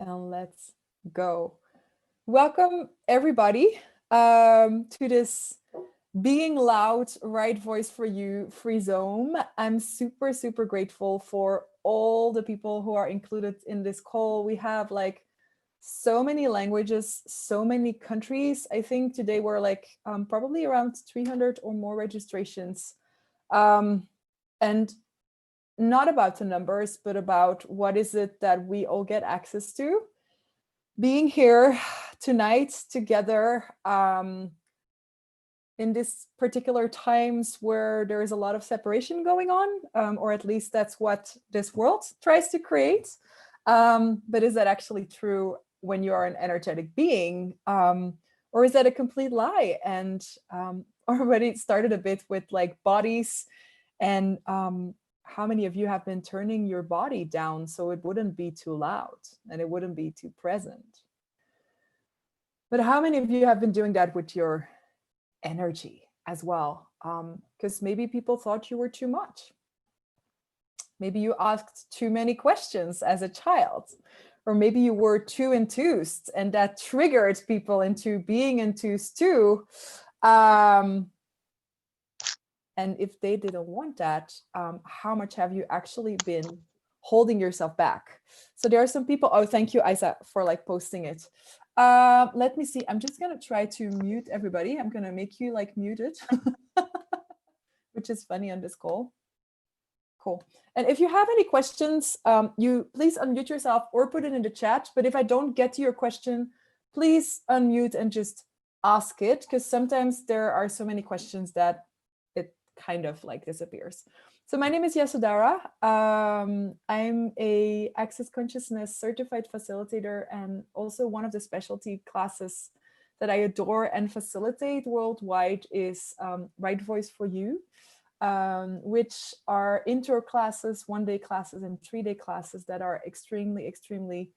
And let's go. Welcome, everybody, to this Being Loud, Right Voice for You free zone. I'm super, super grateful for all the people who are included in this call. We have like so many languages, so many countries. I think today we're like probably around 300 or more registrations. And not about the numbers, but about what is it that we all get access to. Being here tonight together in this particular times where there is a lot of separation going on, or at least that's what this world tries to create. But is that actually true when you are an energetic being? Or is that a complete lie? And already started a bit with like bodies and how many of you have been turning your body down so it wouldn't be too loud and it wouldn't be too present? But how many of you have been doing that with your energy as well? Because maybe people thought you were too much. Maybe you asked too many questions as a child, or maybe you were too enthused and that triggered people into being enthused too. And if they didn't want that, how much have you actually been holding yourself back? So there are some people, oh, thank you, Isa, for like posting it. Let me see, I'm just gonna try to mute everybody. I'm gonna make you like muted, which is funny on this call. Cool. And if you have any questions, you please unmute yourself or put it in the chat. But if I don't get to your question, please unmute and just ask it, because sometimes there are so many questions that it kind of like disappears. So my name is Yasudara. I'm a Access Consciousness certified facilitator and also one of the specialty classes that I adore and facilitate worldwide is Right Voice for You. Which are intro classes, 1-day classes, and 3-day classes that are extremely, extremely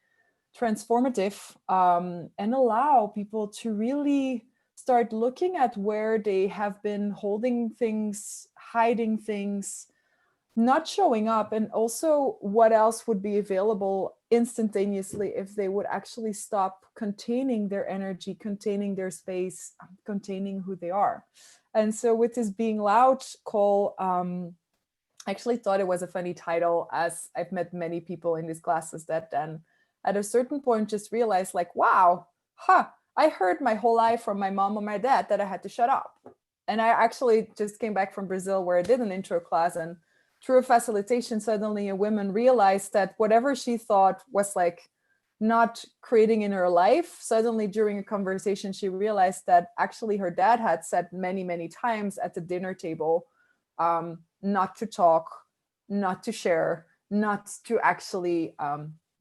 transformative and allow people to really start looking at where they have been holding things, hiding things, not showing up, and also what else would be available instantaneously if they would actually stop containing their energy, containing their space, containing who they are. And so with this Being Loud call, I actually thought it was a funny title, as I've met many people in these classes that then at a certain point just realized like, wow, I heard my whole life from my mom or my dad that I had to shut up. And I actually just came back from Brazil where I did an intro class, and through a facilitation, suddenly a woman realized that whatever she thought was like not creating in her life, suddenly during a conversation, she realized that actually her dad had said many, many times at the dinner table, not to talk, not to share, not to actually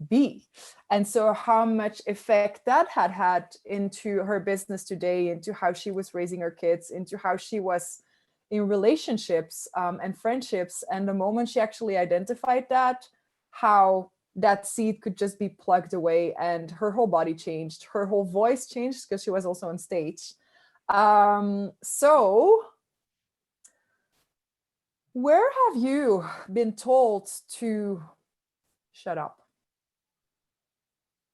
be. And so how much effect that had had into her business today, into how she was raising her kids, into how she was in relationships and friendships. And the moment she actually identified that, how that seed could just be plugged away and her whole body changed, her whole voice changed because she was also on stage. So where have you been told to shut up?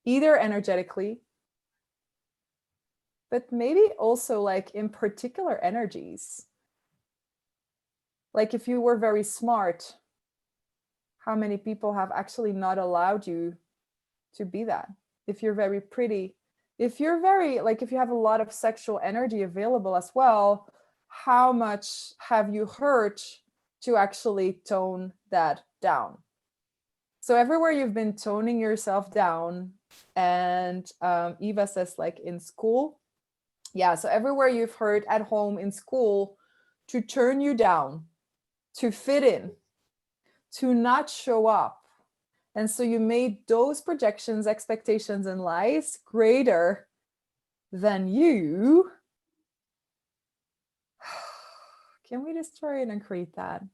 Either energetically, but maybe also like in particular energies. Like if you were very smart, how many people have actually not allowed you to be that? If you're very pretty, if you're very, like if you have a lot of sexual energy available as well, how much have you hurt to actually tone that down? So everywhere you've been toning yourself down, and Eva says like in school, yeah, so everywhere you've heard at home, in school, to turn you down, to fit in, to not show up. And so you made those projections, expectations, and lies greater than you. Can we destroy it and create that?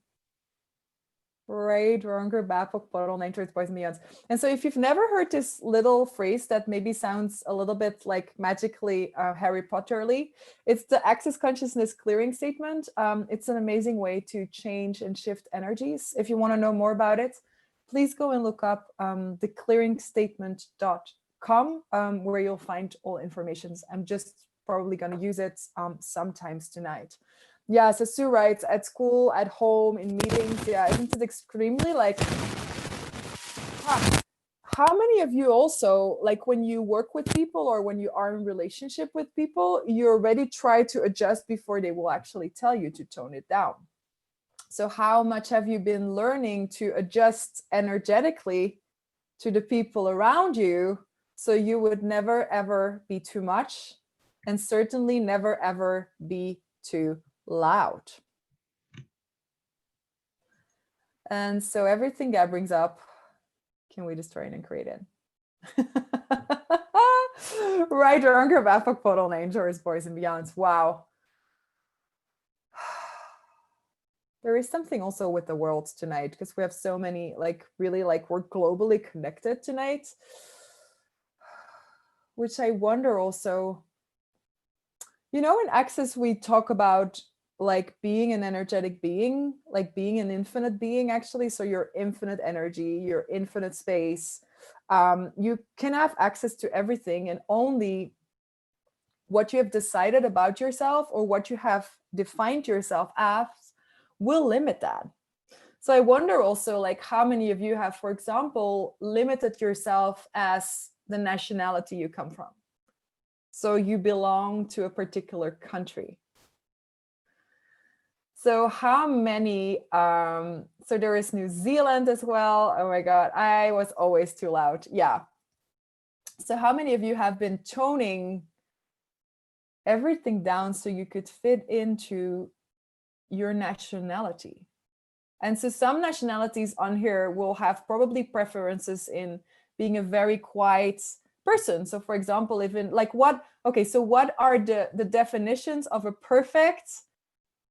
Right, wronger, bapok, portal, nitrate, poison, meons. And so if you've never heard this little phrase that maybe sounds a little bit like magically Harry Potterly, it's the Access Consciousness Clearing Statement. It's an amazing way to change and shift energies. If you want to know more about it, please go and look up the clearingstatement.com. where you'll find all informations. I'm just probably going to use it sometimes tonight. Yeah, so Sue writes, at school, at home, in meetings. Yeah, isn't it extremely like, how many of you also, like when you work with people or when you are in relationship with people, you already try to adjust before they will actually tell you to tone it down? So how much have you been learning to adjust energetically to the people around you so you would never ever be too much, and certainly never ever be too loud? And so everything that brings up, can we destroy it and create it? Right, Ranker Bafak Podol Angels, Boys and Beyonds. Wow. There is something also with the world tonight, because we have so many, like really, like we're globally connected tonight, which I wonder also, you know, in Access we talk about like being an energetic being, like being an infinite being actually. So your infinite energy, your infinite space, you can have access to everything, and only what you have decided about yourself or what you have defined yourself as will limit that. So I wonder also, like, how many of you have, for example, limited yourself as the nationality you come from? So you belong to a particular country. So how many, so there is New Zealand as well. Oh my God, I was always too loud. Yeah. So how many of you have been toning everything down so you could fit into your nationality? And so some nationalities on here will have probably preferences in being a very quiet person. So for example, even like what are the definitions of a perfect,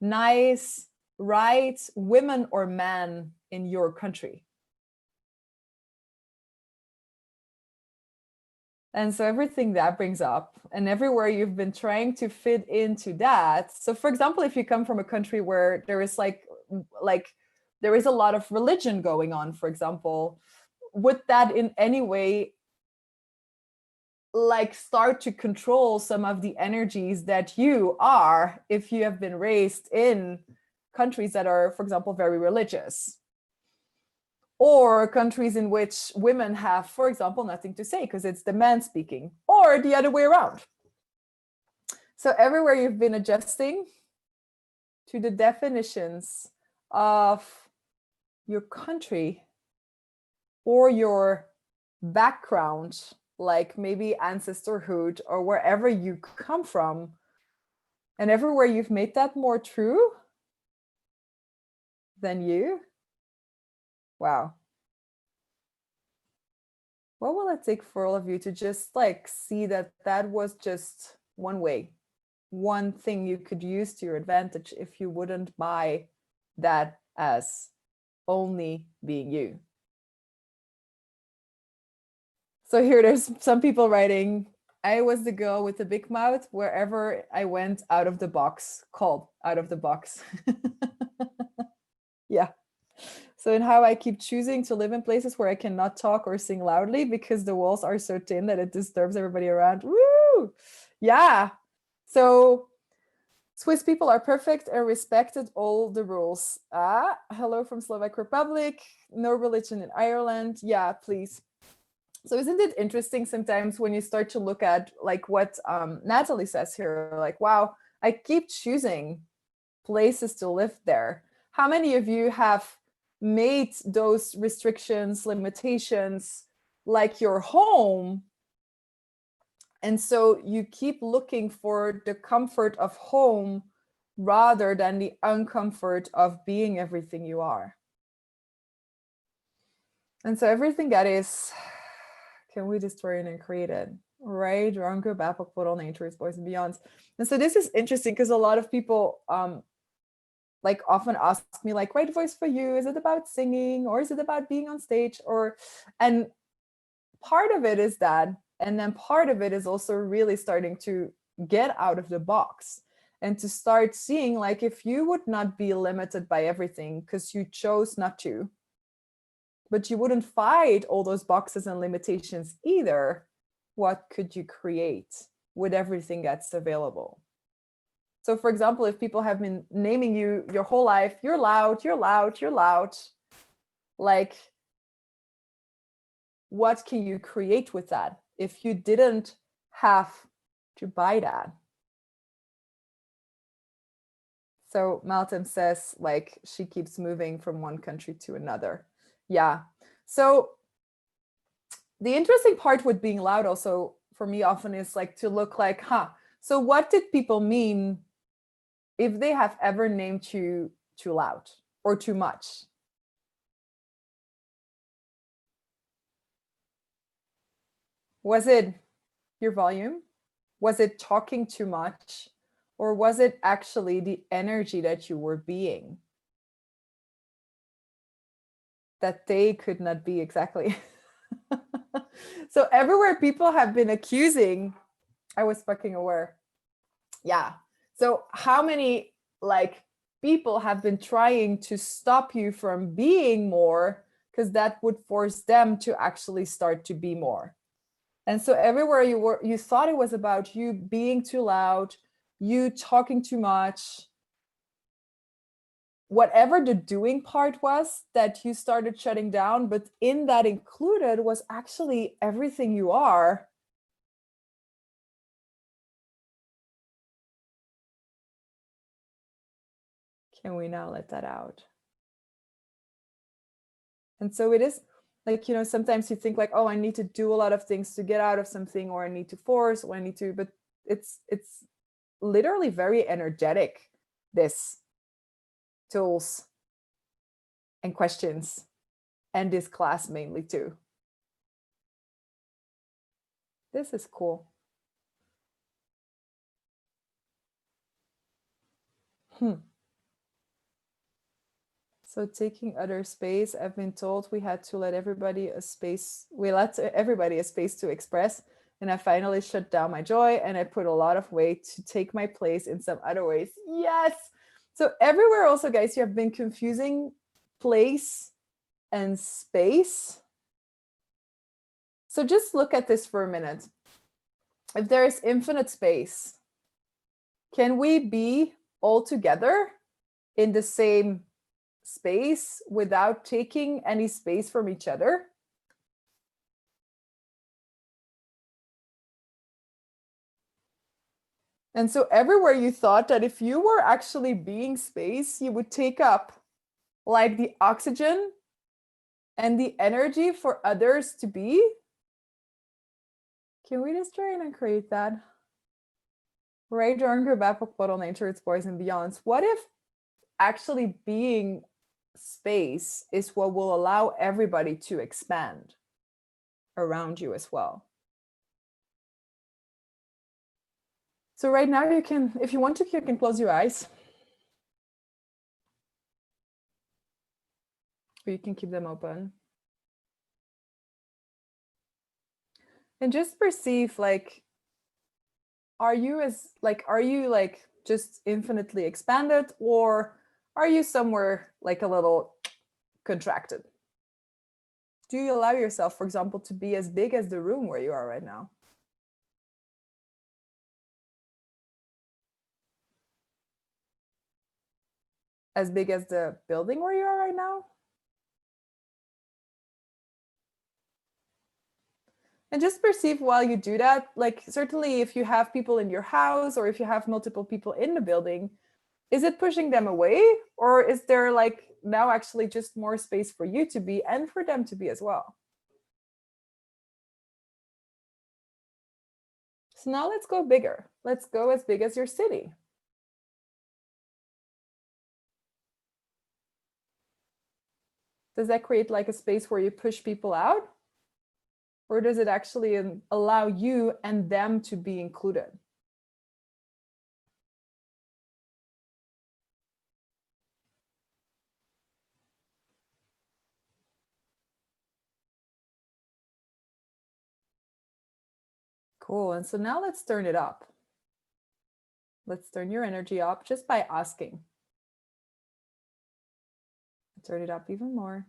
nice, right woman or man in your country? And so everything that brings up, and everywhere you've been trying to fit into that. So for example, if you come from a country where there is like there is a lot of religion going on, for example, would that in any way like start to control some of the energies that you are if you have been raised in countries that are, for example, very religious? Or countries in which women have, for example, nothing to say because it's the man speaking, or the other way around. So everywhere you've been adjusting to the definitions of your country or your background, like maybe ancestorhood or wherever you come from, and everywhere you've made that more true than you, wow. What will it take for all of you to just like see that that was just one way, one thing you could use to your advantage if you wouldn't buy that as only being you? So here there's some people writing, I was the girl with the big mouth wherever I went out of the box, called out of the box. Yeah. So in how I keep choosing to live in places where I cannot talk or sing loudly because the walls are so thin that it disturbs everybody around. Woo! Yeah. So Swiss people are perfect and respected all the rules. Ah, hello from Slovak Republic. No religion in Ireland. Yeah, please. So isn't it interesting sometimes when you start to look at like what Natalie says here, like, wow, I keep choosing places to live there. How many of you have made those restrictions, limitations, like your home? And so you keep looking for the comfort of home rather than the uncomfort of being everything you are. And so everything that is, can we destroy it and create it? Right? Ranko Bapok Podol Nature's Boys and Beyonds. And so this is interesting because a lot of people like often ask me like, right voice for you, is it about singing or is it about being on stage? Or, and part of it is that, and then part of it is also really starting to get out of the box and to start seeing like, if you would not be limited by everything because you chose not to, but you wouldn't fight all those boxes and limitations either, what could you create with everything that's available? So for example, if people have been naming you your whole life, you're loud, you're loud, you're loud, like, what can you create with that if you didn't have to buy that? So Malcolm says, like, she keeps moving from one country to another. Yeah. So the interesting part with being loud also for me often is like to look like, so what did people mean if they have ever named you too loud or too much? Was it your volume? Was it talking too much? Or was it actually the energy that you were being that they could not be exactly? So everywhere people have been accusing, I was fucking aware. Yeah. So how many like people have been trying to stop you from being more because that would force them to actually start to be more. And so everywhere you were, you thought it was about you being too loud, you talking too much, whatever the doing part was that you started shutting down, but in that included was actually everything you are. Can we now let that out? And so it is like, you know, sometimes you think like, oh, I need to do a lot of things to get out of something, or I need to force, or I need to, but it's literally very energetic, this tools and questions, and this class mainly too. This is cool. So taking other space, I've been told we had to let everybody a space. We let everybody a space to express. And I finally shut down my joy and I put a lot of weight to take my place in some other ways. Yes. So everywhere also, guys, you have been confusing place and space. So just look at this for a minute. If there is infinite space, can we be all together in the same space without taking any space from each other? And so everywhere you thought that if you were actually being space, you would take up like the oxygen and the energy for others to be. Can we just try and create that? Ray Jordan Bapok Bottle Nature, Its Boys and Beyonds. What if actually being space is what will allow everybody to expand around you as well? So right now you can, if you want to, you can close your eyes. Or you can keep them open. And just perceive like, are you just infinitely expanded, or are you somewhere like a little contracted? Do you allow yourself, for example, to be as big as the room where you are right now? As big as the building where you are right now? And just perceive while you do that, like certainly if you have people in your house or if you have multiple people in the building, is it pushing them away, or is there like now actually just more space for you to be and for them to be as well? So now let's go bigger. Let's go as big as your city. Does that create like a space where you push people out? Or does it actually allow you and them to be included? Cool. And so now let's turn it up. Let's turn your energy up just by asking. Turn it up even more.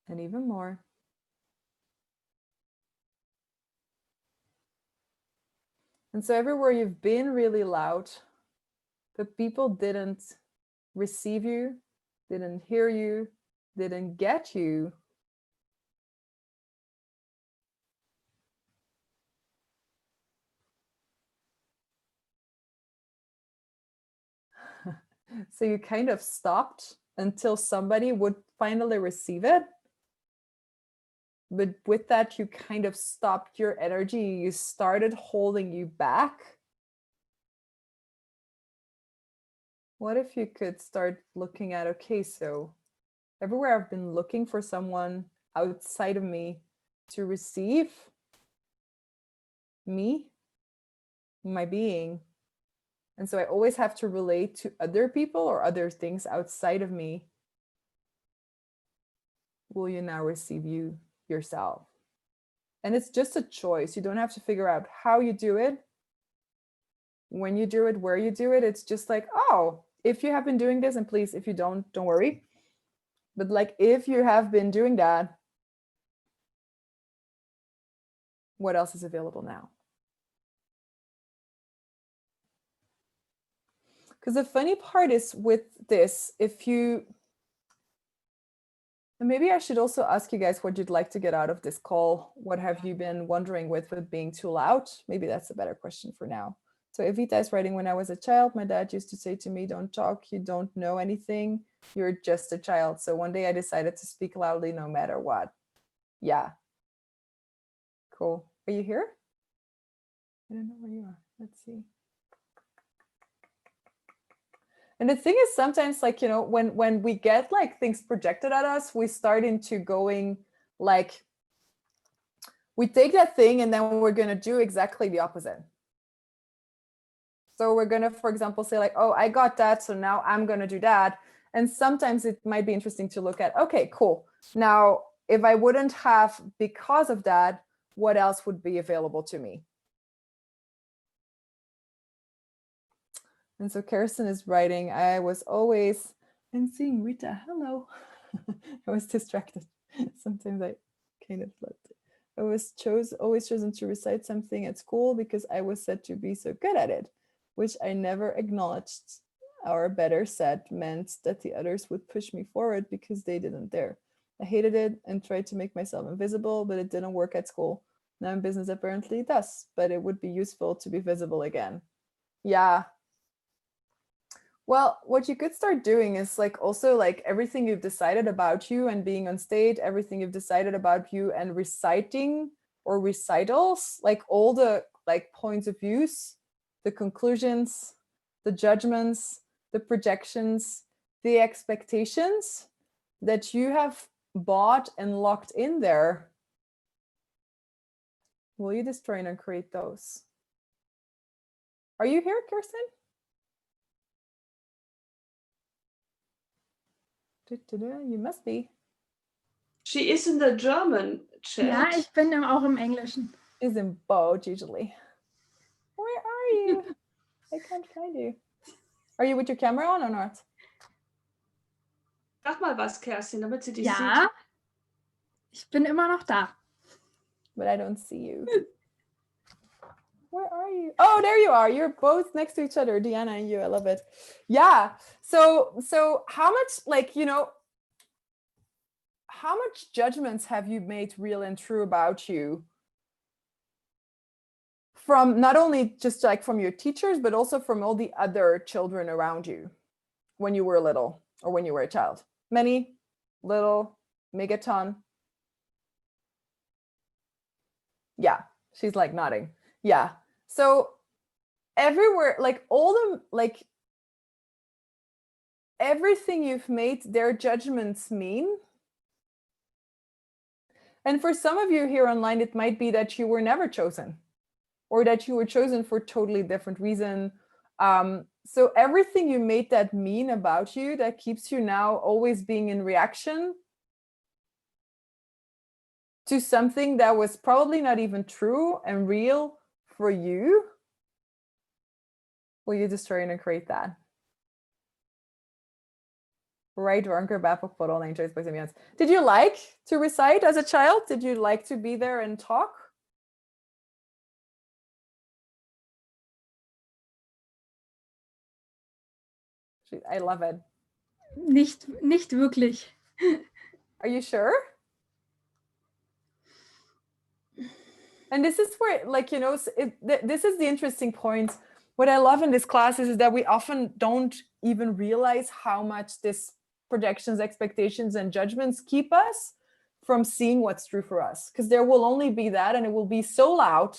And even more. And so everywhere you've been really loud, but people didn't receive you, didn't hear you, didn't get you. So you kind of stopped until somebody would finally receive it. But with that, you kind of stopped your energy. You started holding you back. What if you could start looking at, okay, so everywhere I've been looking for someone outside of me to receive me, my being. And so I always have to relate to other people or other things outside of me. Will you now receive you yourself? And it's just a choice. You don't have to figure out how you do it, when you do it, where you do it. It's just like, oh, if you have been doing this, and please, if you don't worry. But like, if you have been doing that, what else is available now? Because the funny part is with this, if you, and maybe I should also ask you guys what you'd like to get out of this call. What have you been wondering with being too loud? Maybe that's a better question for now. So Evita is writing, when I was a child, my dad used to say to me, don't talk, you don't know anything, you're just a child. So one day I decided to speak loudly no matter what. Yeah. Cool. Are you here? I don't know where you are. Let's see. And the thing is, sometimes, like, you know, when we get like things projected at us, we start into going like, we take that thing and then we're going to do exactly the opposite. So we're going to, for example, say like, oh, I got that, so now I'm going to do that. And sometimes it might be interesting to look at, okay, cool. Now, if I wouldn't have, because of that, what else would be available to me? And so Kirsten is writing, I was always, I'm seeing Rita, hello. I was distracted. Sometimes I kind of left it. I was always chosen to recite something at school because I was said to be so good at it, which I never acknowledged, or better said, meant that the others would push me forward because they didn't dare. I hated it and tried to make myself invisible, but it didn't work at school. Now in business, apparently it does, but it would be useful to be visible again. Yeah. Well, what you could start doing is like also like everything you've decided about you and being on stage, everything you've decided about you and reciting or recitals, like all the like points of views, the conclusions, the judgments, the projections, the expectations that you have bought and locked in there. Will you destroy and create those? Are you here, Kirsten? You must be. She is in the German chat. Ja, ich bin auch im Englischen. Is in both usually. Where are you? I can't find you. Are you with your camera on or not? Sag mal was, Kerstin, damit sie dich Ja, sieht. ich bin immer noch da. But I don't see you. Where are you? Oh, there you are. You're both next to each other, Diana and you. I love it. Yeah. So how much, like, you know, how much judgments have you made real and true about you? From not only just like from your teachers, but also from all the other children around you when you were little or when you were a child. Many, little, megaton. Yeah, she's like nodding. Yeah. So everywhere, like all the, like everything you've made their judgments mean. And for some of you here online, it might be that you were never chosen or that you were chosen for totally different reason. So everything you made that mean about you, that keeps you now always being in reaction to something that was probably not even true and real for you, will you destroy and create that? Right, dronker, bapok, podol, nature, boys and beyonds. Did you like to recite as a child? Did you like to be there and talk? I love it. Nicht wirklich. Are you sure? And this is where, like, you know, this is the interesting point. What I love in this class is that we often don't even realize how much this projections, expectations, and judgments keep us from seeing what's true for us. Because there will only be that, and it will be so loud.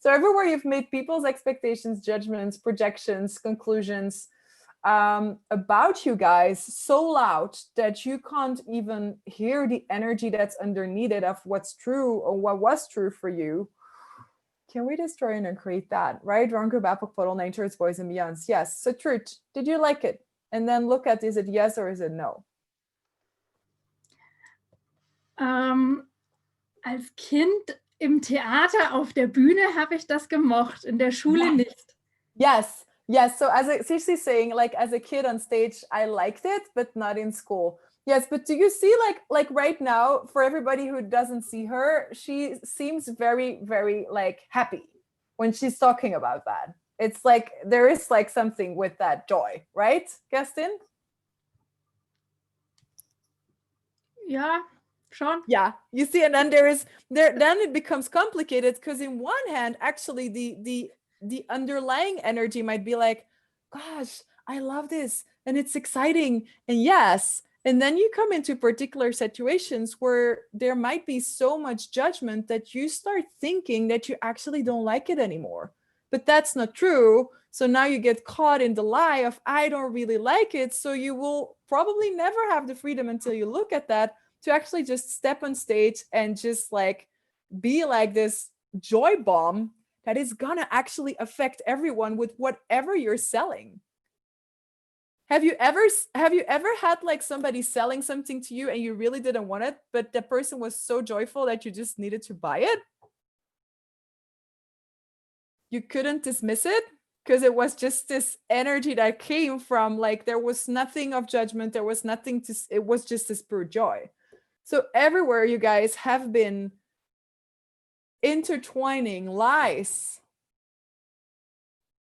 So everywhere you've made people's expectations, judgments, projections, conclusions about you guys so loud that you can't even hear the energy that's underneath it of what's true or what was true for you. Can we destroy and create that? Right? Dronker, bapok, podol, nature, it's boys and beyonds. Yes. So truth, did you like it? And then look at, is it yes or is it no? Als Kind im Theater auf der Bühne habe ich das gemocht, in der Schule nicht. Yes. Yes. So as she's saying, like as a kid on stage, I liked it, but not in school. Yes, but do you see like right now, for everybody who doesn't see her, she seems very, very like happy when she's talking about that. It's like there is like something with that joy, right, Kerstin? Ja, schon. Yeah, you see, and then then it becomes complicated because in one hand, actually the underlying energy might be like, gosh, I love this and it's exciting. And yes, and then you come into particular situations where there might be so much judgment that you start thinking that you actually don't like it anymore. But that's not true. So now you get caught in the lie of, I don't really like it. So you will probably never have the freedom until you look at that to actually just step on stage and just like be like this joy bomb that is gonna actually affect everyone with whatever you're selling. Have you ever had like somebody selling something to you and you really didn't want it, but the person was so joyful that you just needed to buy it? You couldn't dismiss it because it was just this energy that came from, like, there was nothing of judgment, there was nothing to, it was just this pure joy. So everywhere you guys have been intertwining lies,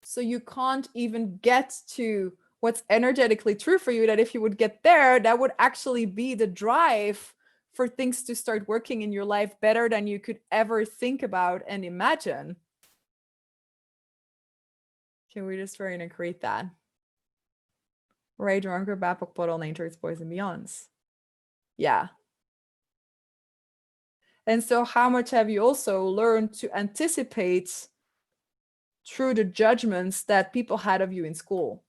so you can't even get to what's energetically true for you, that if you would get there, that would actually be the drive for things to start working in your life better than you could ever think about and imagine. Can we just try and create that? Right, dronker, bapok, podol, nature, it's boys and beyonds. Yeah. And so how much have you also learned to anticipate through the judgments that people had of you in school?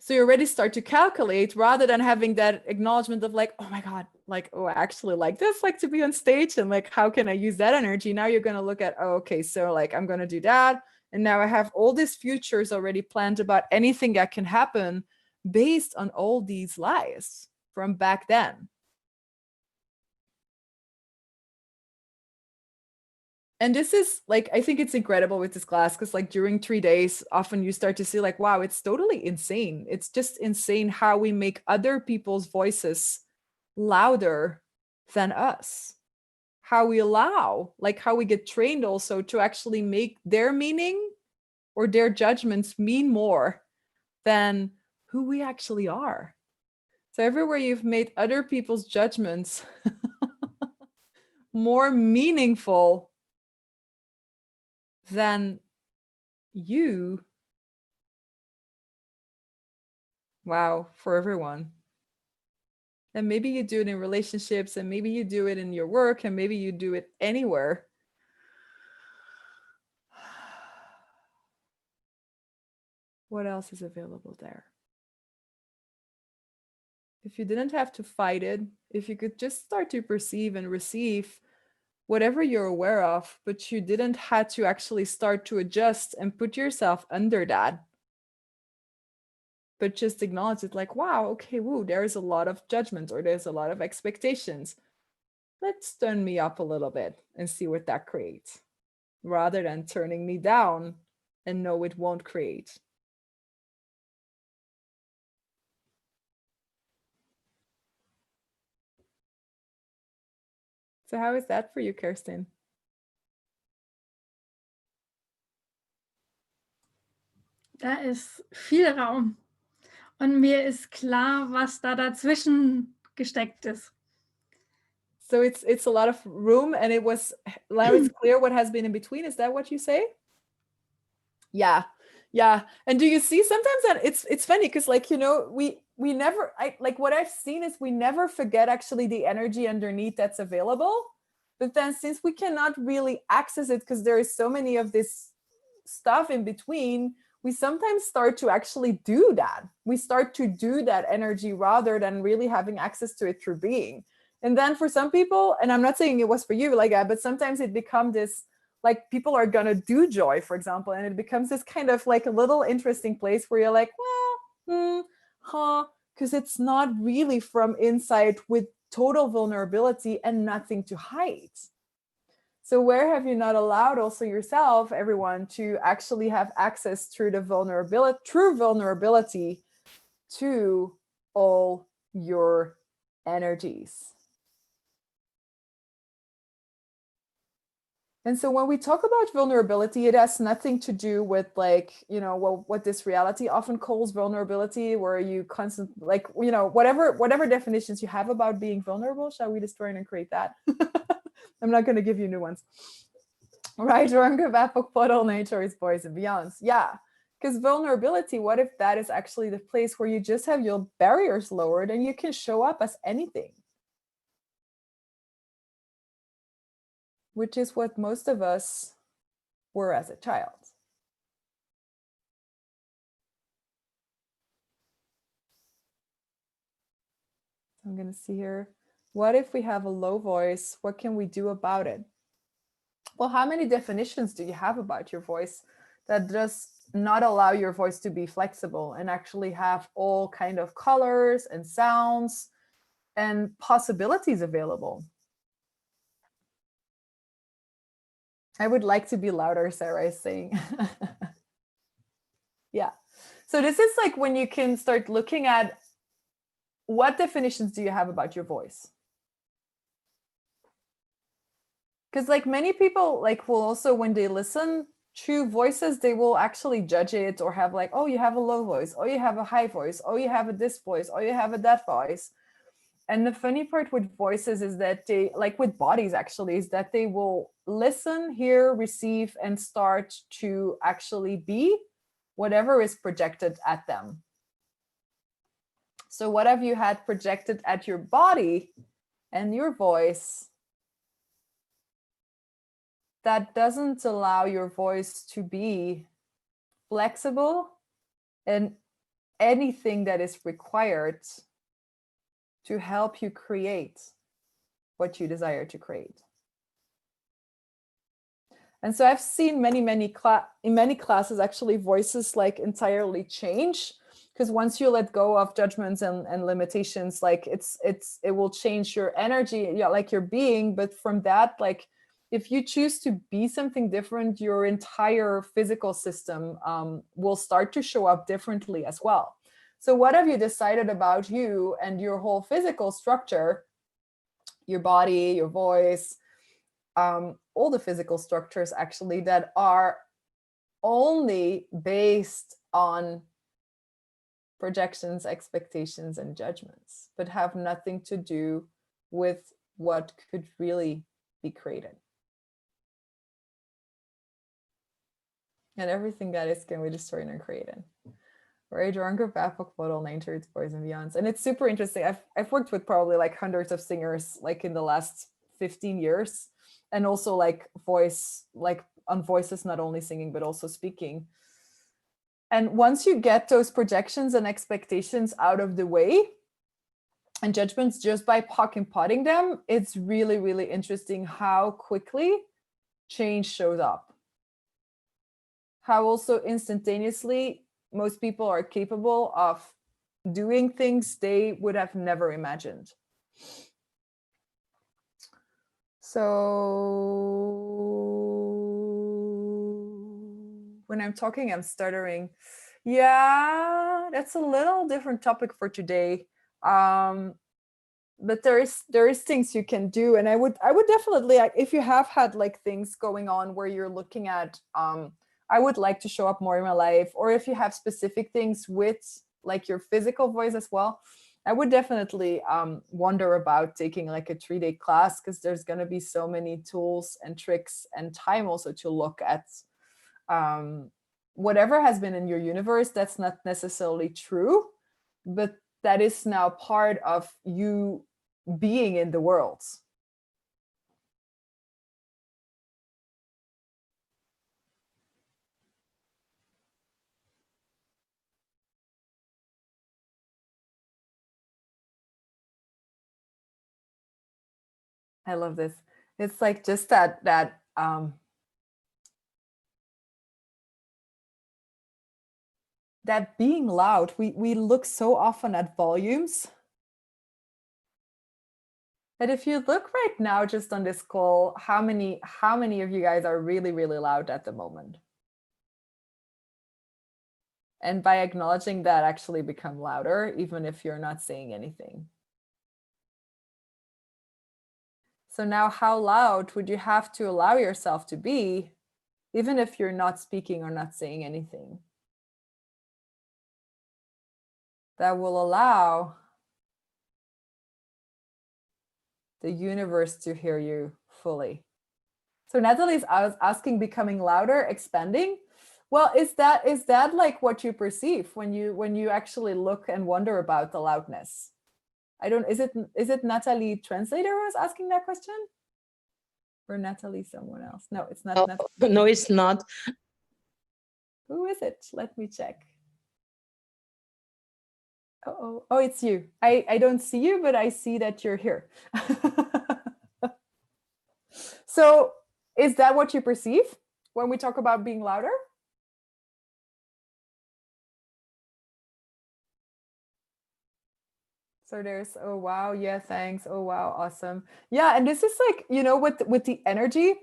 So you already start to calculate rather than having that acknowledgement of like, oh my God, like, oh, I actually like this, like to be on stage, and like, how can I use that energy? Now you're going to look at, oh, okay, so like, I'm going to do that. And now I have all these futures already planned about anything that can happen based on all these lies from back then. And this is like, I think it's incredible with this class because like during 3 days, often you start to see like, wow, it's totally insane. It's just insane how we make other people's voices louder than us. How we allow, like how we get trained also to actually make their meaning or their judgments mean more than who we actually are. So everywhere you've made other people's judgments more meaningful than you, wow, for everyone. And maybe you do it in relationships, and maybe you do it in your work, and maybe you do it anywhere. What else is available there? If you didn't have to fight it, if you could just start to perceive and receive whatever you're aware of, but you didn't have to actually start to adjust and put yourself under that, but just acknowledge it like, wow, okay, woo, there's a lot of judgment or there's a lot of expectations. Let's turn me up a little bit and see what that creates, rather than turning me down and know it won't create. So how is that for you, Kirsten? Da ist viel Raum. Und mir ist klar, was da dazwischen gesteckt ist. So it's a lot of room, and now it's clear what has been in between. Is that what you say? Yeah. And do you see sometimes that it's funny because, like, you know, we never, like what I've seen is we never forget actually the energy underneath that's available. But then since we cannot really access it because there is so many of this stuff in between, we sometimes start to actually do that. We start to do that energy rather than really having access to it through being. And then for some people, and I'm not saying it was for you like that, but sometimes it becomes this, like, people are gonna do joy, for example, and it becomes this kind of like a little interesting place where you're like, well, because it's not really from inside with total vulnerability and nothing to hide. So where have you not allowed also yourself, everyone, to actually have access through the true vulnerability to all your energies? And so when we talk about vulnerability, it has nothing to do with, like, you know, well, what this reality often calls vulnerability, where you constantly, like, you know, whatever definitions you have about being vulnerable. Shall we destroy and create that? I'm not going to give you new ones. Right? Portal, nature is boys and beyonds. Yeah. Because vulnerability, what if that is actually the place where you just have your barriers lowered and you can show up as anything? Which is what most of us were as a child. I'm going to see here. What if we have a low voice? What can we do about it? Well, how many definitions do you have about your voice that does not allow your voice to be flexible and actually have all kind of colors and sounds and possibilities available? I would like to be louder, Sarah is saying. Yeah. So this is like when you can start looking at what definitions do you have about your voice? Because, like, many people, like, will also, when they listen to voices, they will actually judge it or have like, oh, you have a low voice, oh, you have a high voice, oh, you have a this voice, oh, you have a that voice. And the funny part with voices is that they, like with bodies actually, is that they will listen, hear, receive, and start to actually be whatever is projected at them. So what have you had projected at your body and your voice that doesn't allow your voice to be flexible and anything that is required to help you create what you desire to create? And so I've seen in many classes actually voices like entirely change, because once you let go of judgments and limitations, like it will change your energy, yeah, like your being. But from that, like, if you choose to be something different, your entire physical system will start to show up differently as well. So what have you decided about you and your whole physical structure, your body, your voice, all the physical structures actually, that are only based on projections, expectations, and judgments, but have nothing to do with what could really be created? And everything that is can be destroyed and created. Right? Drunker Bapok Bottle, Nature, it's Boys and Beyonds. And it's super interesting. I've worked with probably like hundreds of singers like in the last 15 years. And also like voice, like on voices, not only singing, but also speaking. And once you get those projections and expectations out of the way and judgments just by potting them, it's really, really interesting how quickly change shows up. How also instantaneously most people are capable of doing things they would have never imagined. So when I'm talking, I'm stuttering. Yeah, that's a little different topic for today. there is things you can do, and I would definitely, like, if you have had like things going on where you're looking at I would like to show up more in my life, or if you have specific things with like your physical voice as well, I would definitely wonder about taking like a 3-day class, because there's going to be so many tools and tricks and time also to look at whatever has been in your universe that's not necessarily true, but that is now part of you being in the world. I love this. It's like just that being loud, we look so often at volumes. But if you look right now just on this call, how many of you guys are really, really loud at the moment? And by acknowledging that, actually become louder, even if you're not saying anything. So now, how loud would you have to allow yourself to be, even if you're not speaking or not saying anything? That will allow the universe to hear you fully. So Natalie's asking, becoming louder, expanding. Well, is that like what you perceive when you actually look and wonder about the loudness? Is it Natalie Translator who is asking that question? Or Natalie someone else? No, it's not. Oh, no, it's not. Who is it? Let me check. Oh, it's you. I don't see you, but I see that you're here. So is that what you perceive when we talk about being louder? So there's, oh wow, yeah, thanks. Oh wow, awesome. Yeah, and this is like, with the energy,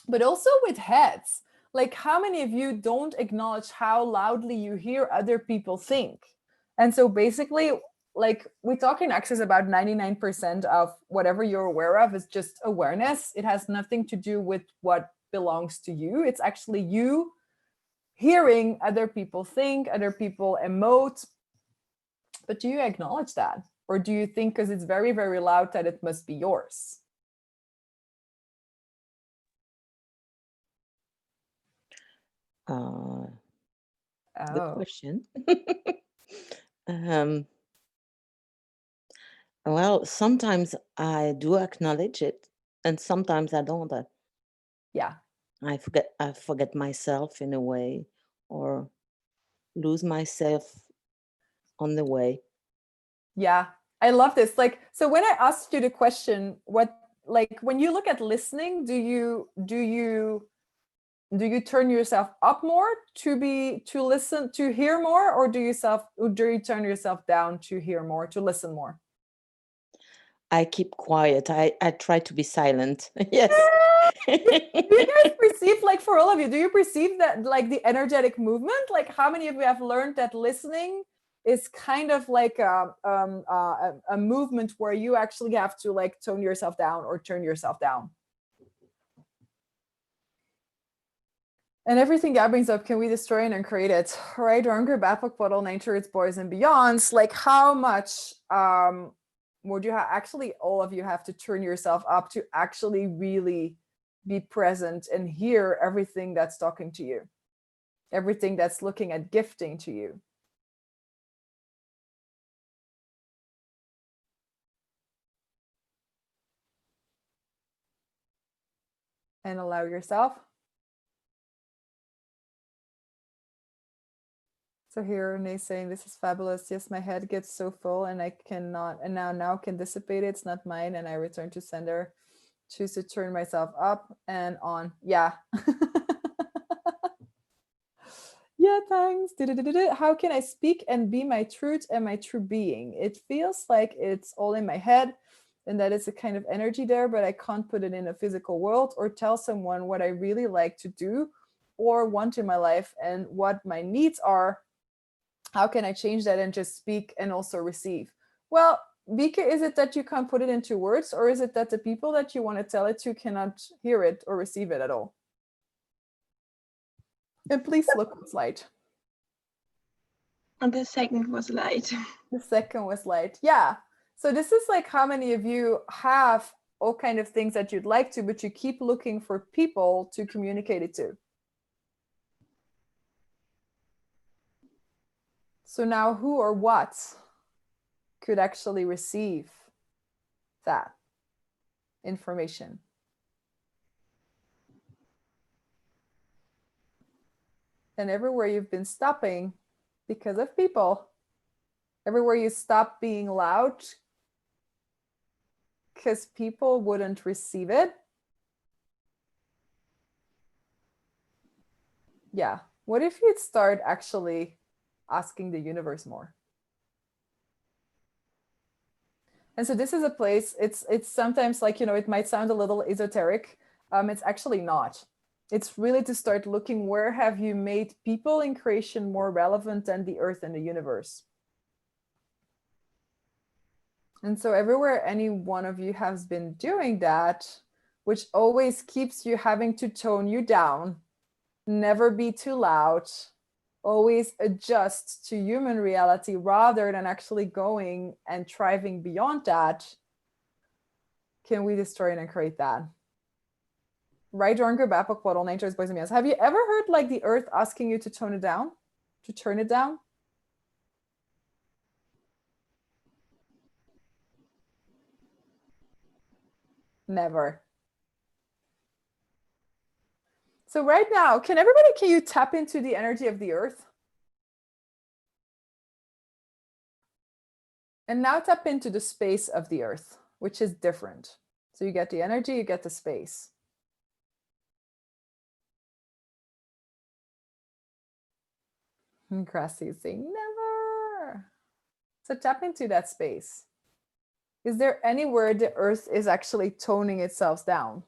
but also with heads. Like, how many of you don't acknowledge how loudly you hear other people think? And so basically, like, we talk in Access about 99% of whatever you're aware of is just awareness. It has nothing to do with what belongs to you. It's actually you hearing other people think, other people emote. But do you acknowledge that? Or do you think because it's very, very loud that it must be yours? Good question. Well, sometimes I do acknowledge it, and sometimes I don't. Yeah. I forget myself in a way, or lose myself on the way. Yeah, I love this. Like, so when I asked you the question, when you look at listening, do you turn yourself up more to listen, to hear more, or do you turn yourself down to hear more, to listen more? I keep quiet. I try to be silent. Yes. Do you guys perceive, like, for all of you, do you perceive that, like, the energetic movement? Like, how many of you have learned that listening is kind of like a movement where you actually have to, like, tone yourself down or turn yourself down? And everything God brings up, can we destroy and uncreate it? Right? Hunger, Baphoc, Bottle, Nature, its boys and beyonds. Like, how much would you actually, all of you have to turn yourself up to actually really be present and hear everything that's talking to you, everything that's looking at gifting to you? And allow yourself. So here Renee's saying, this is fabulous. Yes, my head gets so full and I cannot, and now can dissipate it. It's not mine. And I return to sender, choose to turn myself up and on. Yeah. Yeah, thanks. How can I speak and be my truth and my true being? It feels like it's all in my head and that it's a kind of energy there, but I can't put it in a physical world or tell someone what I really like to do or want in my life and what my needs are. How can I change that and just speak and also receive? Well, Vika, is it that you can't put it into words, or is it that the people that you want to tell it to cannot hear it or receive it at all? And please look what's light. And the second was light. The second was light. Yeah. So this is like how many of you have all kind of things that you'd like to, but you keep looking for people to communicate it to. So now who or what could actually receive that information? And everywhere you've been stopping because of people, everywhere you stop being loud because people wouldn't receive it. Yeah. What if you'd start actually asking the universe more? And so this is a place, it's sometimes like, you know, it might sound a little esoteric. It's actually not. It's really to start looking, where have you made people in creation more relevant than the earth and the universe? And so everywhere any one of you has been doing that, which always keeps you having to tone you down, never be too loud, always adjust to human reality rather than actually going and thriving beyond that, can we destroy and create that? Right, Jornke Bapok Podol, Nature's Boys and Meows. Have you ever heard like the earth asking you to tone it down, to turn it down? Never. So right now, can you tap into the energy of the earth? And now tap into the space of the earth, which is different. So you get the energy, you get the space. And Grassy is saying never. So tap into that space. Is there anywhere the earth is actually toning itself down?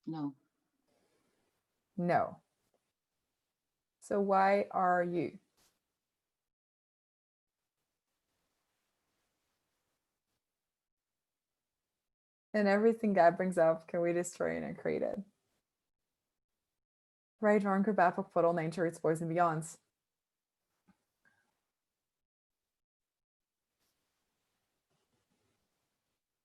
No. No. So why are you? And everything God brings up, can we destroy and create it? Right, wrong, or bad, put all nature, its boys and beyonds.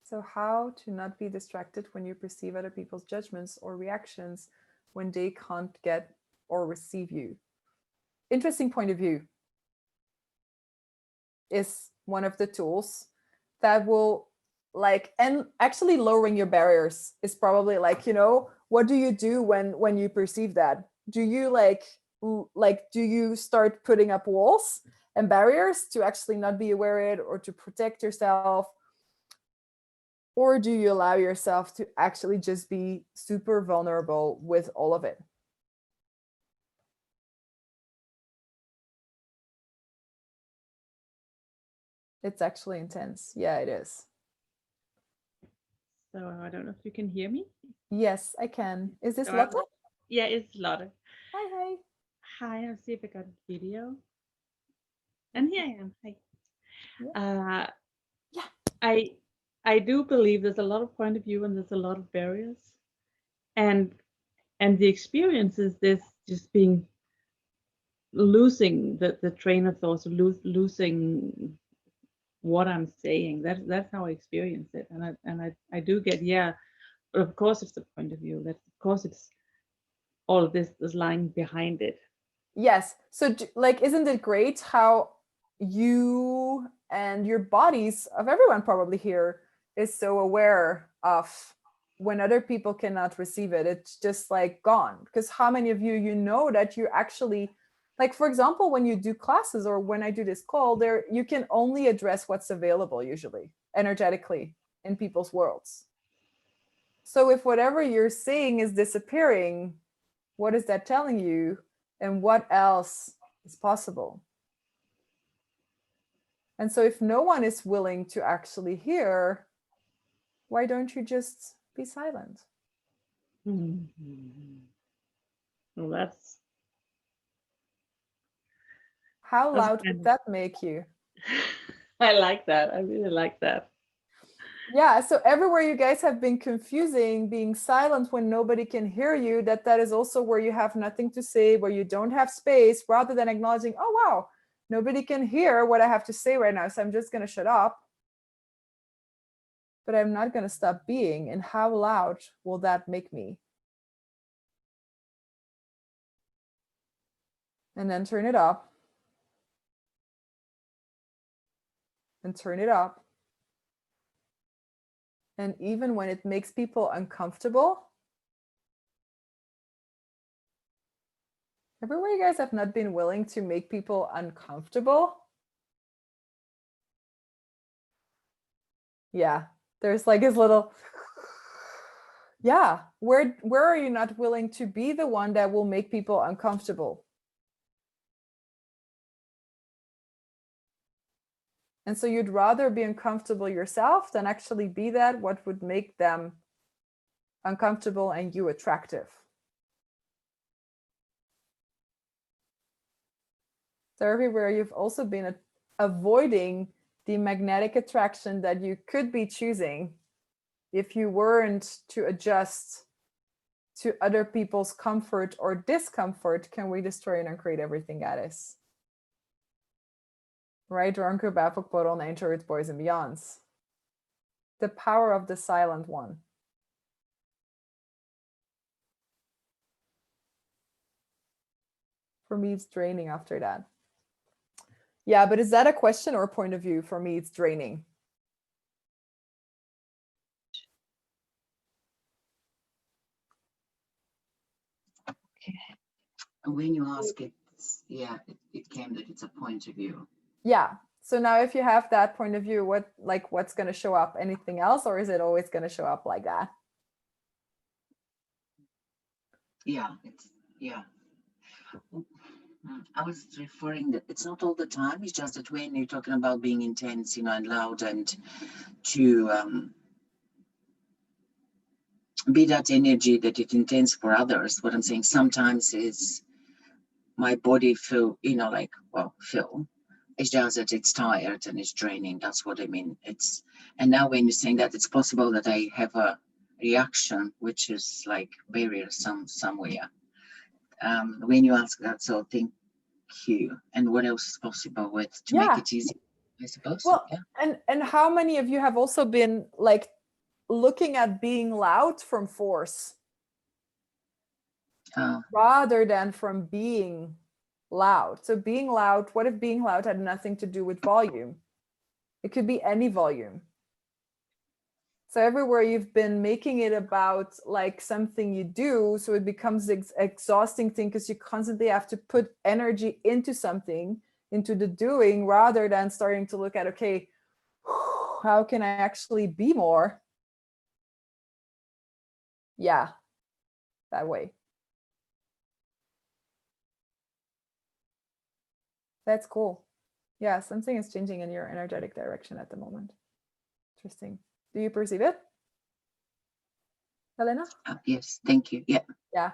So how to not be distracted when you perceive other people's judgments or reactions when they can't get or receive you? Interesting point of view is one of the tools that will like, and actually lowering your barriers is probably like, you know, what do you do when you perceive that? Do you do you start putting up walls and barriers to actually not be aware of it or to protect yourself? Or do you allow yourself to actually just be super vulnerable with all of it? It's actually intense. Yeah, it is. So I don't know if you can hear me. Yes, I can. Is this So Lotte? Yeah, it's Lotte. Hi, hi. Hi, I'll see if I got a video. And here I am. Hi. Yeah. I do believe there's a lot of point of view and there's a lot of barriers. And the experience is this just being losing the train of thought, losing what I'm saying. That's how I experience it. And I do get, yeah, but of course it's the point of view. That of course it's all of this is lying behind it. Yes. So like, isn't it great how you and your bodies of everyone probably here is so aware of when other people cannot receive it? It's just like gone. Because how many of you, you know, that you actually, like, for example, when you do classes or when I do this call there, you can only address what's available usually energetically in people's worlds. So if whatever you're seeing is disappearing, what is that telling you? And what else is possible? And so if no one is willing to actually hear, why don't you just be silent? Mm-hmm. Well, that's How That's loud kind would of- that make you? I like that. I really like that. Yeah, so everywhere you guys have been confusing being silent when nobody can hear you, that is also where you have nothing to say, where you don't have space, rather than acknowledging, oh wow, nobody can hear what I have to say right now, so I'm just going to shut up. But I'm not going to stop being. And how loud will that make me? And then turn it up. And turn it up. And even when it makes people uncomfortable, everywhere you guys have not been willing to make people uncomfortable. Yeah, there's like his little, yeah, where are you not willing to be the one that will make people uncomfortable? And so you'd rather be uncomfortable yourself than actually be that what would make them uncomfortable and you attractive. So everywhere you've also been avoiding the magnetic attraction that you could be choosing if you weren't to adjust to other people's comfort or discomfort. Can we destroy and uncreate everything that is? Right? Ranku Bapuk Podol Nature, its boys and beyonds. The power of the silent one. For me, it's draining after that. Yeah, but is that a question or a point of view? For me, it's draining. When you ask it, it came that it's a point of view. Yeah. So now if you have that point of view, what's going to show up? Anything else, or is it always going to show up like that? Yeah, I was referring that it's not all the time. It's just that when you're talking about being intense, and loud, and to be that energy that it intends for others. What I'm saying sometimes is my body feel. It's just that it's tired and it's draining. That's what I mean. And now when you're saying that, it's possible that I have a reaction, which is like barrier somewhere. When you ask that, so thank you. And what else is possible to make it easy, I suppose? Well, and how many of you have also been like looking at being loud from force rather than from being loud? So being loud, what if being loud had nothing to do with volume? It could be any volume. So everywhere you've been making it about like something you do, so it becomes exhausting thing because you constantly have to put energy into something, into the doing, rather than starting to look at, okay, how can I actually be more? Yeah, that way. That's cool. Yeah, something is changing in your energetic direction at the moment. Interesting. Do you perceive it, Helena? Yes, thank you. Yeah.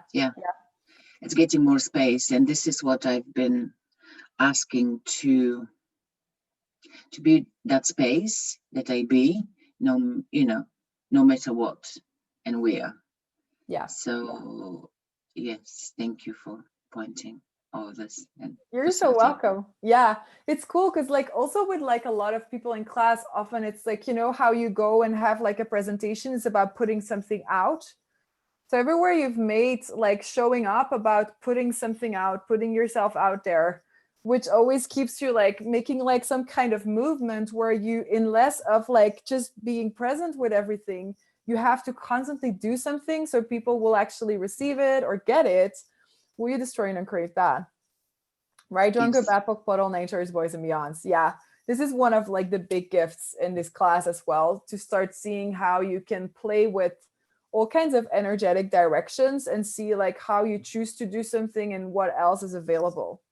It's getting more space, and this is what I've been asking to be that space that I be, no matter what and where. Yeah. So yes, thank you for pointing all of this. And you're so welcome. Yeah, it's cool because like also with like a lot of people in class, often it's like, how you go and have like a presentation is about putting something out. So everywhere you've made like showing up about putting something out, putting yourself out there, which always keeps you like making like some kind of movement where you, in less of like just being present with everything, you have to constantly do something so people will actually receive it or get it. Will you destroy and create that? Right? Drunker Bapok Puddle Nature's Boys and Beyonds. Yeah. This is one of like the big gifts in this class as well, to start seeing how you can play with all kinds of energetic directions and see like how you choose to do something and what else is available.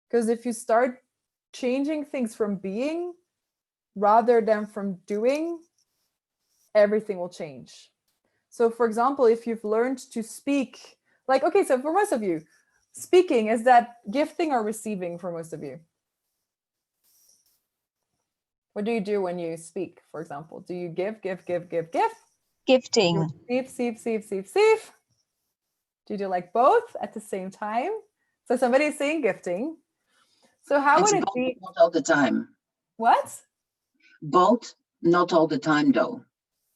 Because if you start changing things from being rather than from doing, everything will change. So for example, if you've learned to speak, like, okay, so for most of you, speaking, is that gifting or receiving for most of you? What do you do when you speak, for example? Do you give? Gifting. Receive? Do you do like both at the same time? So somebody is saying gifting. So how It's would it both, be? not all the time. What? Both, not all the time though.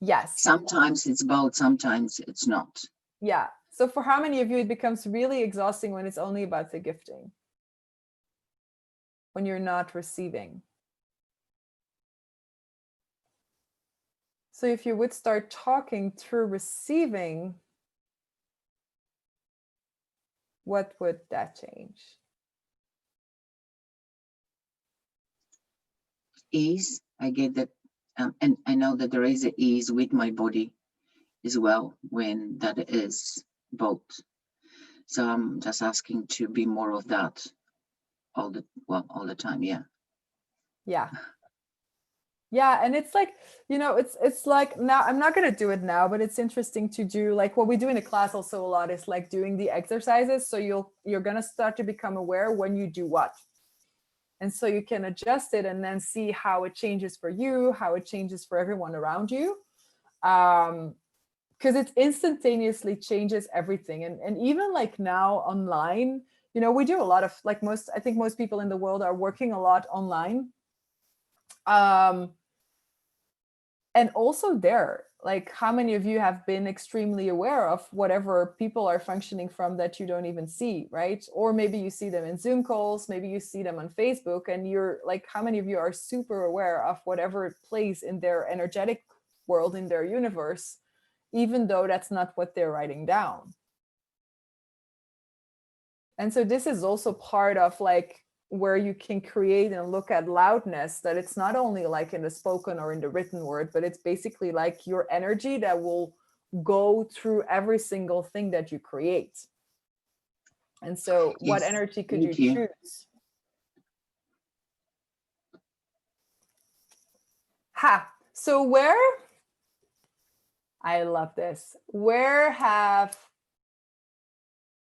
Yes. Sometimes it's both, sometimes it's not. Yeah. So for how many of you it becomes really exhausting when it's only about the gifting? When you're not receiving? So if you would start talking through receiving, what would that change? Ease, I get that, and I know that there is an ease with my body as well when that is both. So I'm just asking to be more of that all the time. Yeah. Yeah. Yeah, and it's like, it's like, now I'm not going to do it now, but it's interesting to do like what we do in the class also a lot is like doing the exercises. So you're going to start to become aware when you do what. And so you can adjust it and then see how it changes for you, how it changes for everyone around you. Because it instantaneously changes everything. And even like now online, we do a lot of like I think most people in the world are working a lot online. And also there, like how many of you have been extremely aware of whatever people are functioning from that you don't even see, right? Or maybe you see them in Zoom calls, maybe you see them on Facebook, and you're like, how many of you are super aware of whatever plays in their energetic world, in their universe, even though that's not what they're writing down? And so this is also part of like where you can create and look at loudness, that it's not only like in the spoken or in the written word, but it's basically like your energy that will go through every single thing that you create. And so what Yes, energy could thank you you. choose? So I love this. Where have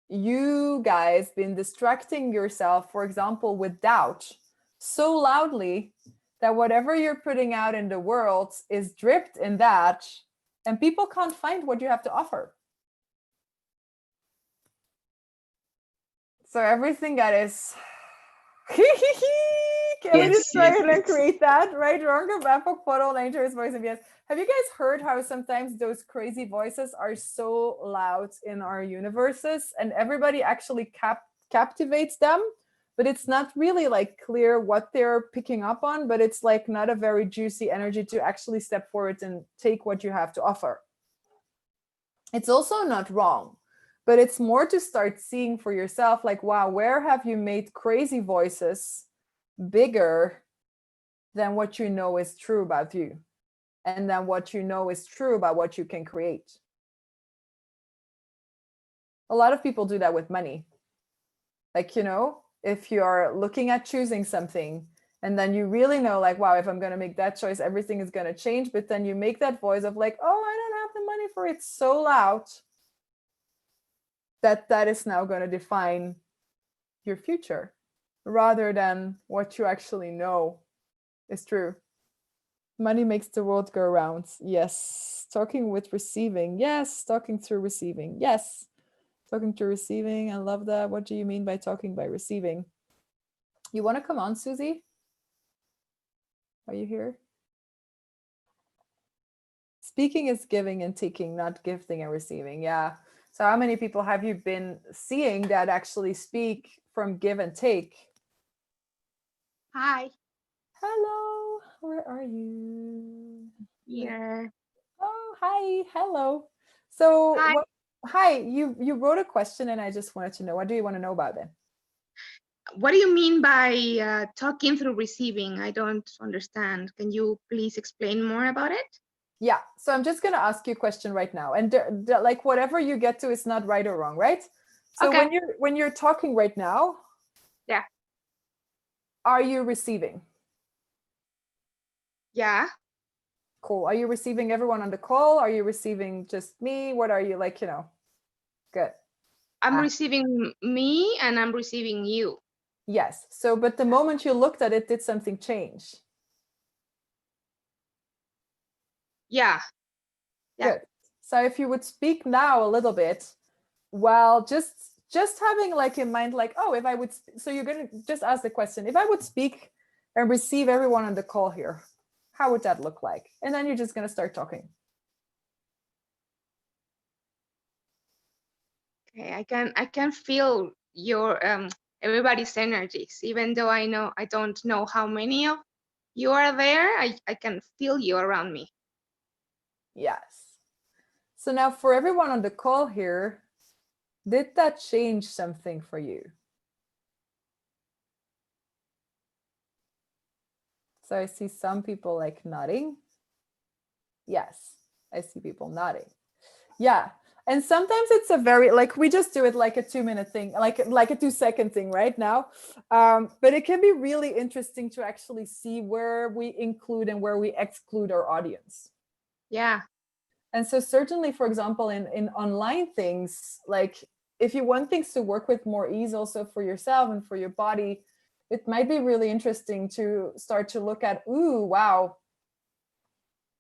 you guys been distracting yourself, for example, with doubt so loudly that whatever you're putting out in the world is dripped in that, and people can't find what you have to offer? So everything that is can we just try and create that, right? Ronke Bapok Portal Nature's voice of yes. Have you guys heard how sometimes those crazy voices are so loud in our universes and everybody actually captivates them, but it's not really like clear what they're picking up on, but it's like not a very juicy energy to actually step forward and take what you have to offer. It's also not wrong, but it's more to start seeing for yourself, like, wow, where have you made crazy voices bigger than what you know is true about you, and then what you know is true about what you can create? A lot of people do that with money. Like, if you're looking at choosing something and then you really know like, wow, if I'm going to make that choice, everything is going to change. But then you make that voice of like, oh, I don't have the money for it, so loud that is now going to define your future rather than what you actually know is true. Money makes the world go round. Yes. Talking with receiving. Yes. Talking through receiving. Yes. Talking through receiving. I love that. What do you mean by talking by receiving? You want to come on, Susie? Are you here? Speaking is giving and taking, not gifting and receiving. Yeah. So how many people have you been seeing that actually speak from give and take? Hi. Hello. Where are you? Here. Oh, hi. Hello. So Hi. hi, you wrote a question and I just wanted to know, what do you want to know about it? What do you mean by talking through receiving? I don't understand. Can you please explain more about it? Yeah, so I'm just going to ask you a question right now, and like whatever you get to is not right or wrong, right? So Okay. when you're talking right now, Yeah. are you receiving? Yeah. Cool. Are you receiving everyone on the call? Are you receiving just me? What are you like, Good. I'm Ah. receiving me and I'm receiving you. Yes. So, but the moment you looked at it, did something change? Yeah. Yeah. Good. So if you would speak now a little bit, well, just having like in mind, like, oh, if I would, so you're going to just ask the question, if I would speak and receive everyone on the call here, how would that look like? And then you're just going to start talking. Okay. I can feel your everybody's energies, even though I don't know how many of you are there. I can feel you around me. Yes. So now for everyone on the call here, did that change something for you? So I see some people like nodding. Yes, I see people nodding. Yeah. And sometimes it's a very, like, we just do it like a 2-minute thing, like a 2-second thing right now. But it can be really interesting to actually see where we include and where we exclude our audience. Yeah. And so certainly, for example, in online things, like if you want things to work with more ease also for yourself and for your body, it might be really interesting to start to look at, ooh, wow,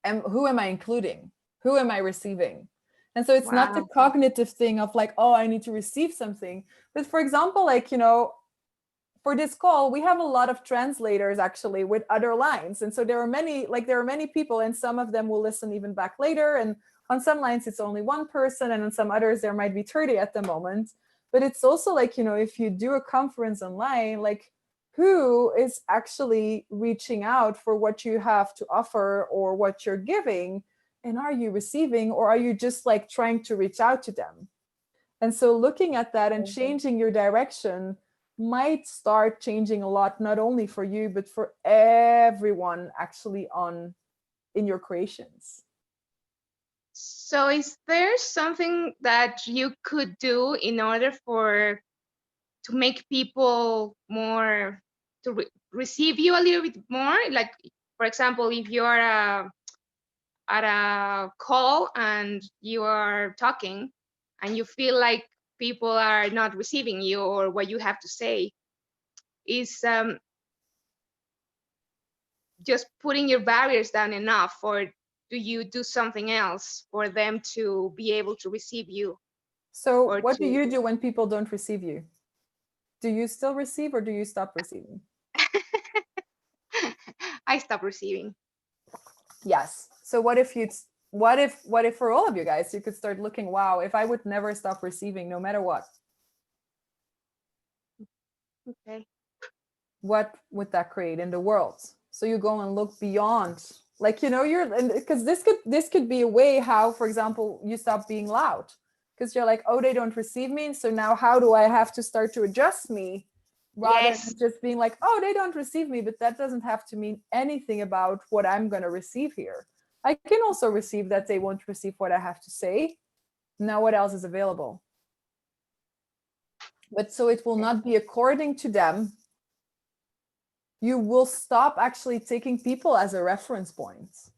and who am I including? Who am I receiving? And so it's not the Wow. cognitive thing of like, oh, I need to receive something. But for example, like, you know, for this call, we have a lot of translators actually with other lines. And so there are many people, and some of them will listen even back later. And on some lines, it's only one person. And on some others, there might be 30 at the moment. But it's also like, you know, if you do a conference online, like who is actually reaching out for what you have to offer or what you're giving? And are you receiving, or are you just like trying to reach out to them? And so looking at that and changing your direction might start changing a lot, not only for you, but for everyone actually in your creations. So is there something that you could do in order to make people more to receive you a little bit more? Like, for example, if you are at a call and you are talking and you feel like people are not receiving you or what you have to say, is just putting your barriers down enough, or do you do something else for them to be able to receive you? So Or what do to- you do when people don't receive you? Do you still receive, or do you stop receiving? I stop receiving. Yes. So what if for all of you guys, you could start looking, wow, if I would never stop receiving, no matter what would that create in the world? So you go and look beyond, like, you know, because this could be a way how, for example, you stop being loud, because you're like, oh, they don't receive me, so now how do I have to start to adjust me, rather Yes. than just being like, oh, they don't receive me, but that doesn't have to mean anything about what I'm going to receive here. I can also receive that they won't receive what I have to say. Now what else is available? But so it will not be according to them. You will stop actually taking people as a reference point,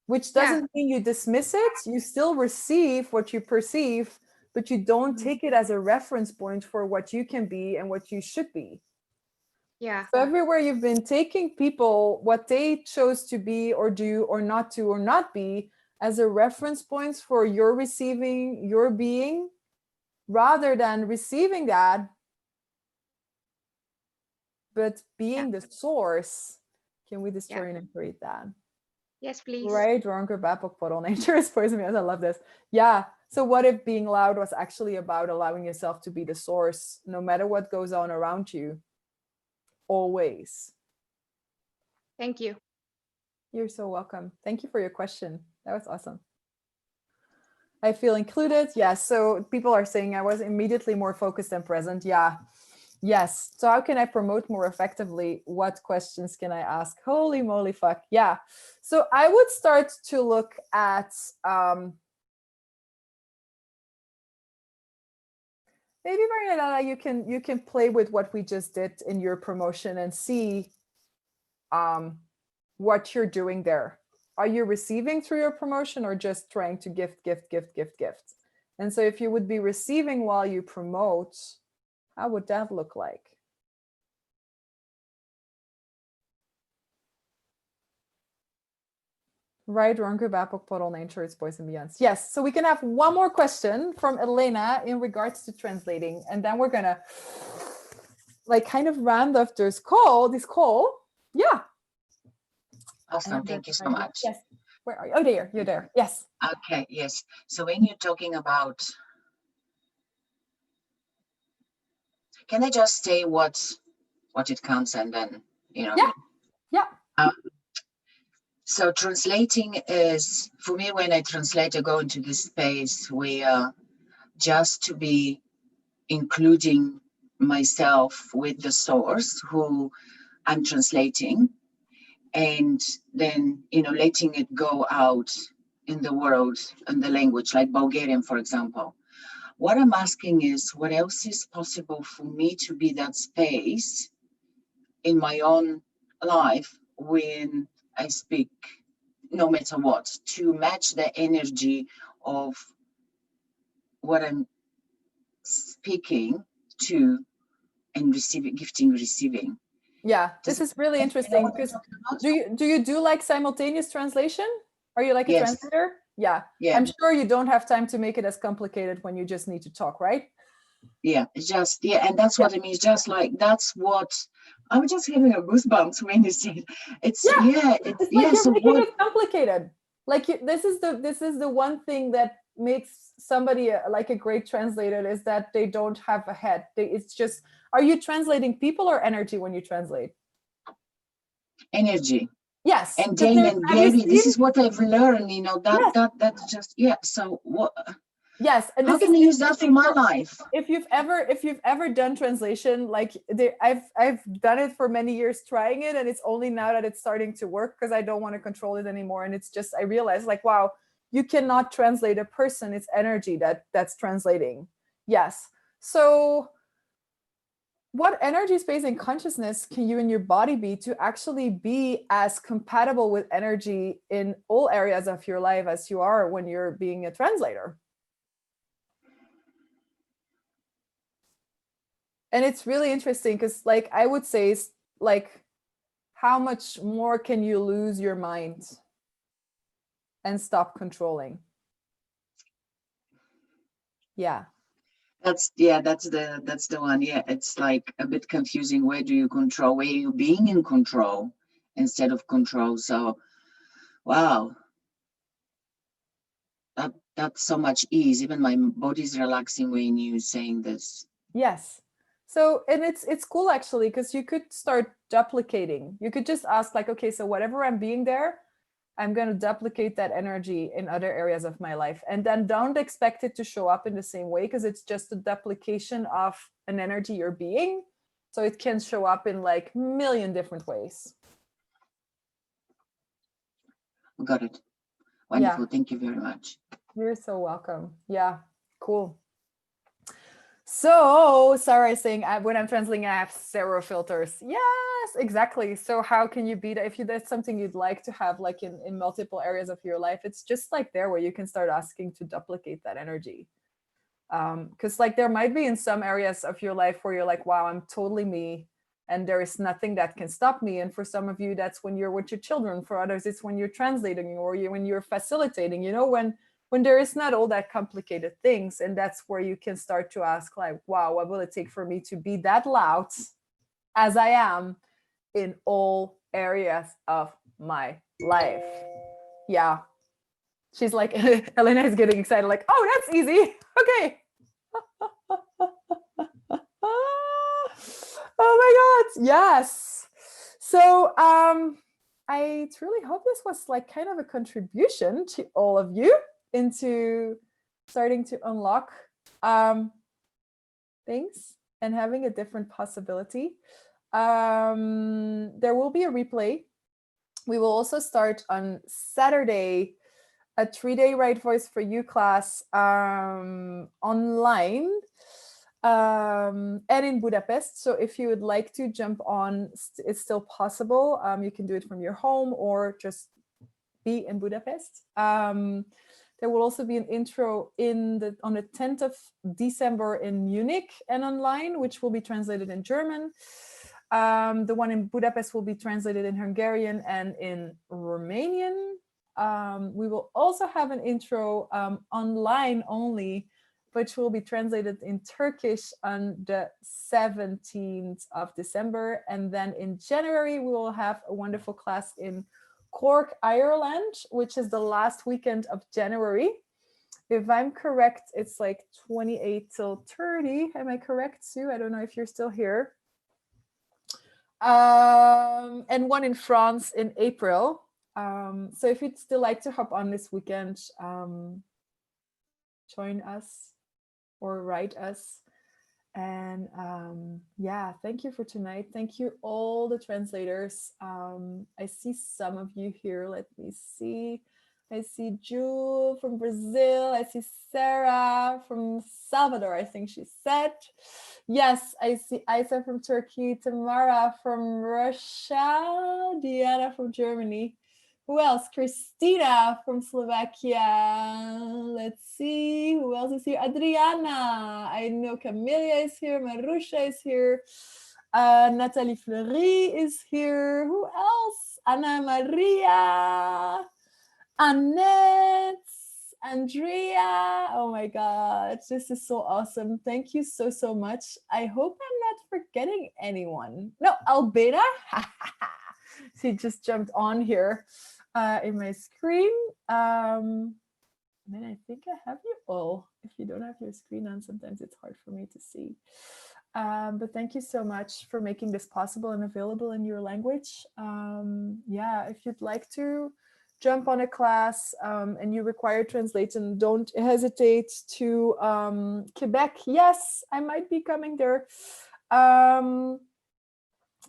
which doesn't mean you dismiss it. You still receive what you perceive, but you don't take it as a reference point for what you can be and what you should be. Yeah. So everywhere you've been taking people, what they chose to be or do or not be, as a reference points for your receiving, your being, rather than receiving that, but being the source. Can we destroy and create that? Yes, please. Right, Ronker Bapok Podol Nature is poison me. I love this. Yeah. So what if being loud was actually about allowing yourself to be the source, no matter what goes on around you? Always. Thank you. You're so welcome. Thank you for your question. That was awesome. I feel included. Yes. So people are saying I was immediately more focused and present. Yeah. Yes. So how can I promote more effectively? What questions can I ask? Holy moly, fuck. Yeah. So I would start to look at maybe, Marinella, you can play with what we just did in your promotion and see what you're doing there. Are you receiving through your promotion or just trying to gift? And so if you would be receiving while you promote, how would that look like? Right, Ronke Bapok Podol Nature is Boys and Beyonds. Yes, so we can have one more question from Elena in regards to translating, and then we're gonna like kind of round off this call. Yeah. Awesome. And Thank you so then- much. Yes. Where are you? Oh, there. You're there. Yes. Okay, yes. So when you're talking about, can I just say what it counts and then, you know? Yeah. Yeah. So translating is, for me, when I translate, I go into this space where just to be including myself with the source who I'm translating, and then, you know, letting it go out in the world and the language, like Bulgarian, for example. What I'm asking is, what else is possible for me to be that space in my own life when I speak, no matter what, to match the energy of what I'm speaking to and receiving, gifting, receiving. Yeah. This is really interesting because do you do like simultaneous translation? Are you like a Yes. translator? Yeah. Yeah, I'm sure you don't have time to make it as complicated when you just need to talk, right? yeah, it's just, yeah, and that's what I mean. It's just like, that's what, I'm just having a goosebumps when you say it. It's, Yeah. it's It's like yeah, you're so making what, it complicated. Like this is the one thing that makes somebody like a great translator is that they don't have a head. It's just, are you translating people or energy when you translate? energy. Yes. And because then, and have you baby, this seen- is what I've learned, you know, Yes. that's just, yeah, so what, Yes. And how this can I is use that for my interesting life? if you've ever done translation, like I've done it for many years trying it, and it's only now that it's starting to work because I don't want to control it anymore. And it's just, I realized like, wow, you cannot translate a person, it's energy that's translating. Yes. So what energy, space, and consciousness can you and your body be to actually be as compatible with energy in all areas of your life as you are when you're being a translator? And it's really interesting because like I would say, like, how much more can you lose your mind and stop controlling? Yeah. That's the one. Yeah, it's like a bit confusing. Where do you control? Where are you being in control instead of control? So, wow, that's so much ease. Even my body's relaxing when you saying this. Yes. So, and it's cool actually, because you could start duplicating. You could just ask like, okay, so whatever I'm being there, I'm going to duplicate that energy in other areas of my life. And then don't expect it to show up in the same way, because it's just a duplication of an energy you're being. So it can show up in like a million different ways. Got it. Wonderful. Thank you very much. You're so welcome. Yeah, cool. So Sarah is saying, when I'm translating, I have zero filters. Yes, exactly. So how can you be that? If that's something you'd like to have like in multiple areas of your life, it's just like there where you can start asking to duplicate that energy. Because like there might be in some areas of your life where you're like, wow, I'm totally me, and there is nothing that can stop me. And for some of you, that's when you're with your children. For others, it's when you're translating or when you're facilitating, you know, when there is not all that complicated things. And that's where you can start to ask like, wow, what will it take for me to be that loud as I am in all areas of my life? Yeah. She's like, Elena is getting excited, like, oh, that's easy. Okay. Oh my God. Yes. So I truly hope this was like kind of a contribution to all of you into starting to unlock things and having a different possibility. There will be a replay. We will also start on Saturday a 3-day Right Voice for You class online and in Budapest. So if you would like to jump on, it's still possible. You can do it from your home or just be in Budapest. There will also be an intro on the 10th of December in Munich and online, which will be translated in German. The one in Budapest will be translated in Hungarian and in Romanian. We will also have an intro online only, which will be translated in Turkish on the 17th of December. And then in January, we will have a wonderful class in Cork, Ireland, which is the last weekend of January. If I'm correct, it's like 28 till 30. Am I correct, Sue? I don't know if you're still here. And one in France in April. So if you'd still like to hop on this weekend, join us or write us. And yeah, thank you for tonight. Thank you all the translators. I see some of you here. Let me see. I see Jewel from Brazil. I see Sarah from Salvador, I think she said. Yes, I see Isa from Turkey, Tamara from Russia, Diana from Germany. Who else? Christina from Slovakia. Let's see. Who else is here? Adriana. I know Camelia is here. Marusha is here. Natalie Fleury is here. Who else? Anna Maria. Annette. Andrea. Oh my God. This is so awesome. Thank you so, so much. I hope I'm not forgetting anyone. No, Albena. She just jumped on here. In my screen. Then I think I have you all. If you don't have your screen on, sometimes it's hard for me to see. But thank you so much for making this possible and available in your language. Yeah, if you'd like to jump on a class and you require translation, don't hesitate to Quebec. Yes, I might be coming there.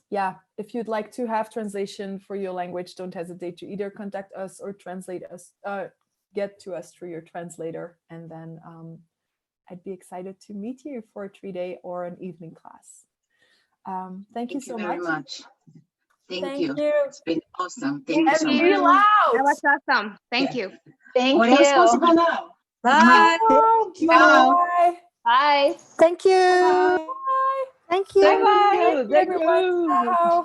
Yeah, if you'd like to have translation for your language, don't hesitate to either contact us or translate us, get to us through your translator. And then I'd be excited to meet you for a 3-day or an evening class. Thank you so very much. Thank you. It's been awesome. Thank you And so real much. That loud. was awesome. Thank you. Thank What you. else possible now? Bye. Thank you. Bye. Bye. Thank you. Bye. Thank you. Thank Bye-bye. you. Thank everyone. you. Ciao.